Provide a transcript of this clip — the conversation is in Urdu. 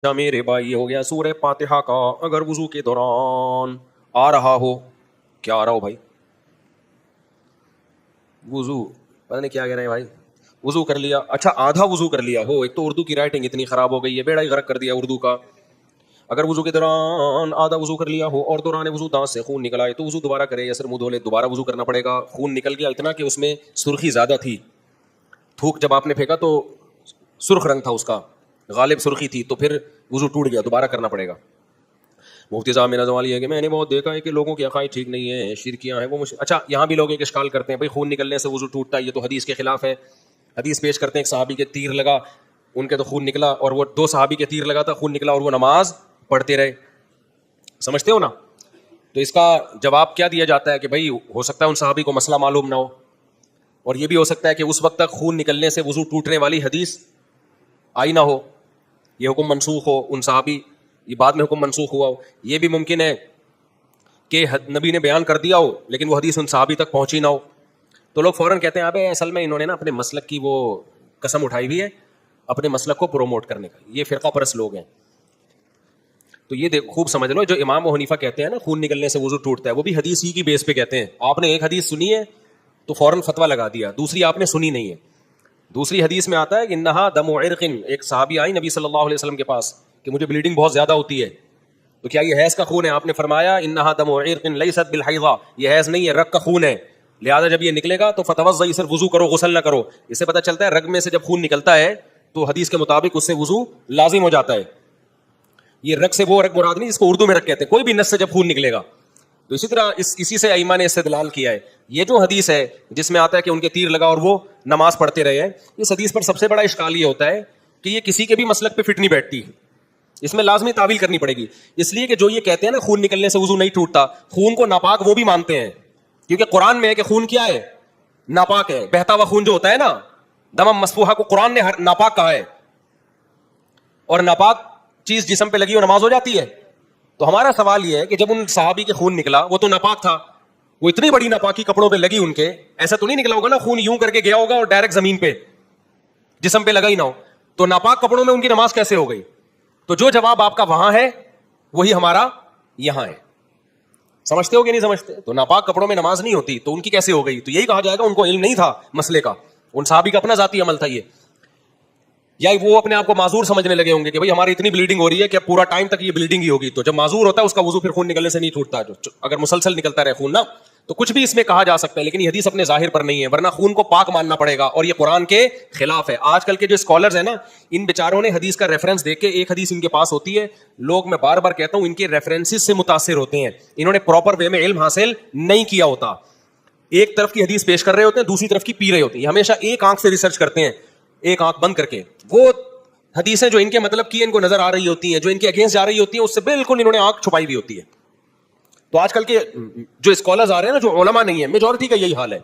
میرے بھائی ہو گیا سورہ فاتحہ کا اگر وضو کے دوران آ رہا ہو، کیا آ رہا ہو بھائی؟ وضو، پتہ نہیں کیا کہہ رہے ہیں بھائی، وضو کر لیا، اچھا آدھا وضو کر لیا ہو، ایک تو اردو کی رائٹنگ اتنی خراب ہو گئی ہے، بیڑا ہی غرق کر دیا اردو کا۔ اگر وضو کے دوران آدھا وضو کر لیا ہو اور دوران وضو دانت سے خون نکلا ہے تو وضو دوبارہ کرے یا سر منہ دھو لے، دوبارہ وضو کرنا پڑے گا۔ خون نکل گیا اتنا کہ اس میں سرخی زیادہ تھی، تھوک جب آپ نے پھینکا تو سرخ رنگ تھا اس کا، غالب سرخی تھی، تو پھر وضو ٹوٹ گیا، دوبارہ کرنا پڑے گا۔ مفتی صاحب میرا سوال یہ ہے کہ میں نے بہت دیکھا ہے کہ لوگوں کی عقائد ٹھیک نہیں ہے، شرکیاں ہیں وہ اچھا یہاں بھی لوگ ایک اشکال کرتے ہیں، بھائی خون نکلنے سے وضو ٹوٹتا ہے، یہ تو حدیث کے خلاف ہے۔ حدیث پیش کرتے ہیں ایک صحابی کے تیر لگا، ان کے تو خون نکلا، اور وہ دو صحابی کے تیر لگا تھا، خون نکلا اور وہ نماز پڑھتے رہے، سمجھتے ہو نا؟ تو اس کا جواب کیا دیا جاتا ہے کہ بھائی ہو سکتا ہے ان صحابی کو مسئلہ معلوم نہ ہو، اور یہ بھی ہو سکتا ہے کہ اس وقت تک خون نکلنے سے وضو ٹوٹنے والی حدیث آئی نہ ہو، یہ حکم منسوخ ہو، ان صحابی یہ بعد میں حکم منسوخ ہوا ہو۔ یہ بھی ممکن ہے کہ نبی نے بیان کر دیا ہو لیکن وہ حدیث ان صحابی تک پہنچی نہ ہو، تو لوگ فوراً کہتے ہیں ابے اصل میں انہوں نے نا اپنے مسلک کی وہ قسم اٹھائی ہوئی ہے اپنے مسلک کو پروموٹ کرنے کا، یہ فرقہ پرست لوگ ہیں۔ تو یہ خوب سمجھ لو، جو امام ابو حنیفہ کہتے ہیں نا خون نکلنے سے وضو ٹوٹتا ہے، وہ بھی حدیث ہی کی بیس پہ کہتے ہیں۔ آپ نے ایک حدیث سنی ہے تو فوراً فتویٰ لگا دیا، دوسری آپ نے سنی نہیں ہے۔ دوسری حدیث میں آتا ہے کہ انہا دم عرق، ایک صحابی آئی نبی صلی اللہ علیہ وسلم کے پاس کہ مجھے بلیڈنگ بہت زیادہ ہوتی ہے، تو کیا یہ حیض کا خون ہے؟ آپ نے فرمایا انہا دم عرق لیست بالحیضہ، یہ حیض نہیں ہے، رگ کا خون ہے، لہذا جب یہ نکلے گا تو فتوضئی، صرف وضو کرو، غسل نہ کرو۔ اس سے پتہ چلتا ہے رگ میں سے جب خون نکلتا ہے تو حدیث کے مطابق اس سے وضو لازم ہو جاتا ہے۔ یہ رگ سے وہ رگ مراد نہیں جس کو اردو میں رگ کہتے ہیں، کوئی بھی نس سے جب خون نکلے گا تو اسی طرح اسی سے ائمہ نے استدلال کیا ہے۔ یہ جو حدیث ہے جس میں آتا ہے کہ ان کے تیر لگا اور وہ نماز پڑھتے رہے ہیں، اس حدیث پر سب سے بڑا اشکال یہ ہوتا ہے کہ یہ کسی کے بھی مسلک پہ فٹ نہیں بیٹھتی، اس میں لازمی تعویل کرنی پڑے گی، اس لیے کہ جو یہ کہتے ہیں نا خون نکلنے سے وضو نہیں ٹوٹتا، خون کو ناپاک وہ بھی مانتے ہیں، کیونکہ قرآن میں ہے کہ خون کیا ہے؟ ناپاک ہے۔ بہتا ہوا خون جو ہوتا ہے نا، دم مسفوحہ کو قرآن نے ناپاک کہا ہے، اور ناپاک چیز جسم پہ لگی ہو نماز ہو جاتی ہے۔ تو ہمارا سوال یہ ہے کہ جب ان صحابی کے خون نکلا وہ تو ناپاک تھا، وہ اتنی بڑی ناپاکی کپڑوں پہ لگی ان کے، ایسا تو نہیں نکلا ہوگا نا خون یوں کر کے گیا ہوگا اور ڈائریکٹ زمین پہ جسم پہ لگا ہی نہ ہو، تو ناپاک کپڑوں میں ان کی نماز کیسے ہو گئی؟ تو جو جواب آپ کا وہاں ہے وہی ہمارا یہاں ہے، سمجھتے ہو کہ نہیں سمجھتے؟ تو ناپاک کپڑوں میں نماز نہیں ہوتی تو ان کی کیسے ہو گئی؟ تو یہی کہا جائے گا ان کو علم نہیں تھا مسئلے کا، ان صحابی کا اپنا ذاتی عمل تھا یہ، یا وہ اپنے آپ کو معذور سمجھنے لگے ہوں گے کہ بھائی ہماری اتنی بلیڈنگ ہو رہی ہے کہ پورا ٹائم تک یہ بلیڈنگ ہی ہوگی، تو جب معذور ہوتا ہے اس کا وضو پھر خون نکلنے سے نہیں ٹوٹتا، جو اگر مسلسل نکلتا رہے خون نا، تو کچھ بھی اس میں کہا جا سکتا ہے، لیکن یہ حدیث اپنے ظاہر پر نہیں ہے، ورنہ خون کو پاک ماننا پڑے گا، اور یہ قرآن کے خلاف ہے۔ آج کل کے جو اسکالرز ہیں نا، ان بیچاروں نے حدیث کا ریفرنس دیکھ کے، ایک حدیث ان کے پاس ہوتی ہے، لوگ میں بار بار کہتا ہوں ان کے ریفرنسز سے متاثر ہوتے ہیں، انہوں نے پراپر وے میں علم حاصل نہیں کیا ہوتا، ایک طرف کی حدیث پیش کر رہے ہوتے ہیں، دوسری طرف کی پی رہے ہوتے ہیں، ہمیشہ ایک آنکھ سے ریسرچ کرتے ہیں، ایک آنکھ بند کر کے، وہ حدیثیں جو ان کے مطلب کی ان کو نظر آ رہی ہوتی ہیں، جو ان کے اگینسٹ جا رہی ہوتی ہیں، اس سے بالکل انہوں نے آنکھ چھپائی ہوئی ہوتی ہے۔ تو آج کل کے جو اسکالرز آ رہے ہیں نا، جو علماء نہیں ہیں، میجورٹی کا یہی حال ہے۔